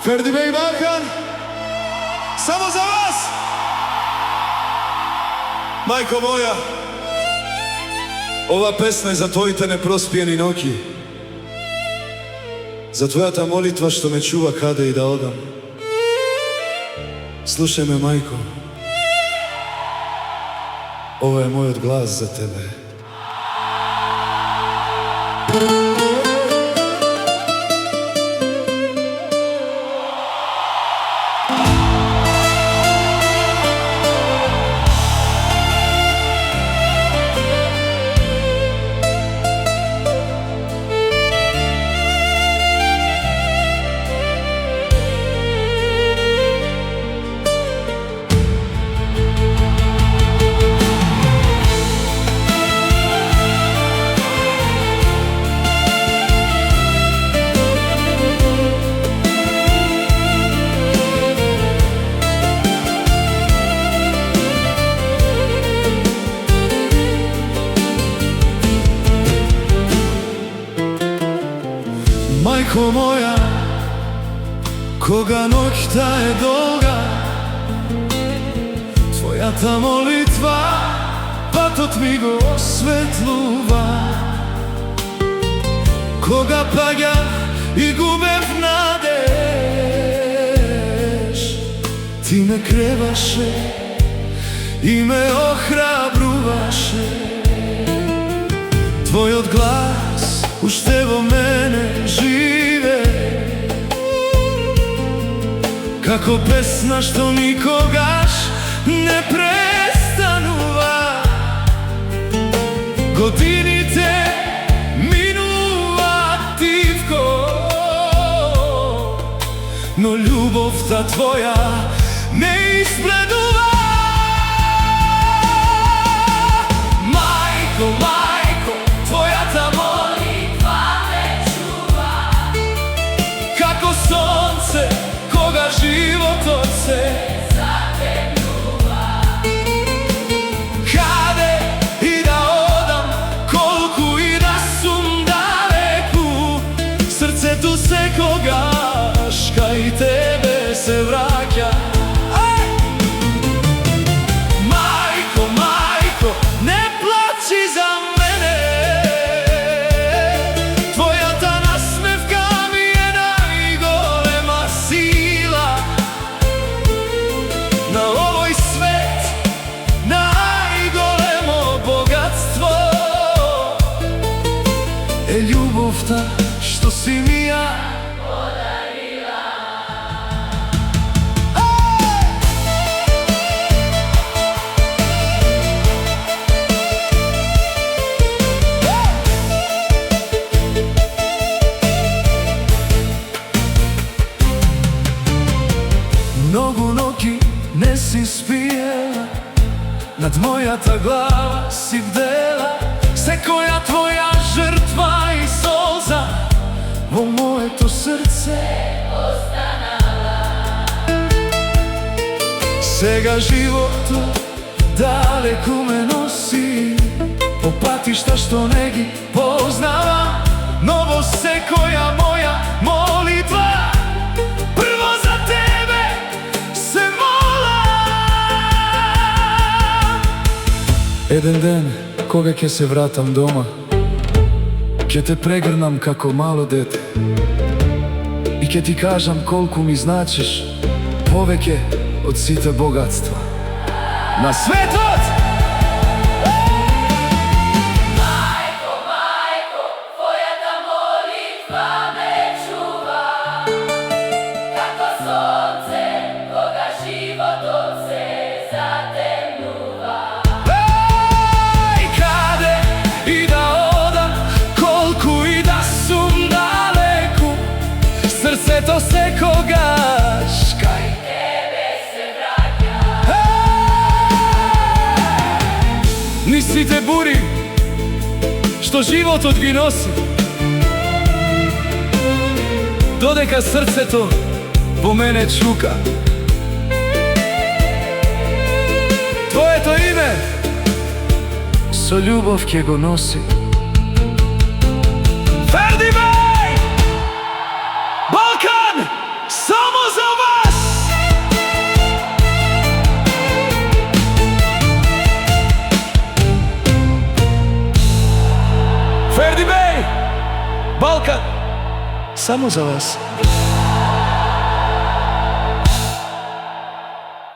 Ferdi Bey Balkan, samo za vas! Majko moja, ova pesma je za tvojite neprospijeni noći, za tvojata molitva što me čuva kada i da odam. Slušaj me, majko, ovo je moj odglas za tebe. Majko moja, koga noćta je dolga, tvoja ta molitva patot mi go osvetluva. Koga paga i gubev nadeš, ti me krevaše i me ohrabruvaše. Tvoj odglas uštevo mene žive, kako pesna što nikogaš ne prestanuva. Godinite minuva tivko, no ljubov ta tvoja ne izbleduva. Majko, majko, tvoja ta molitva me čuva, kako sonce koga život od se zategnuva. Kade i da odam, kolku i da sum daleku, srce tu se kogaš, ka i tebe se vraća. Majko, majko, ne plaći za mene, tvoja ta nasmevka mi je najgolema sila. Na ovoj svet najgolemo bogatstvo, ljubov ta što si mi ja podarila. Mnogo noći ne si spijela, nad moja ta glava si bdela, se koja tvoja žrtva i solza vo moje to srce ostanala. Сега живото далеку ме носи, по патишта што не ги познавам, но во секоја моја молитва прво за тебе се молам. Еден ден, кога ќе се вратам дома, ќе те прегрнам како мало дете и ќе ти кажам колку ми значиш повеќе од сите богатства на светот. Majko, majko, tvoja molitva me čuva, kako sonce koga život od se zategnuva. Ej, kade i da odam, kolku i da sum daleku, srce to se kogaš, kaj Tebe se vraća. Nisi te buri što život gi nosi, dodeka srce to po mene čuka. Tvoje to ime so ljubov kje go nosi. Ferdi Bey Balkan, samo Балкан, само за вас.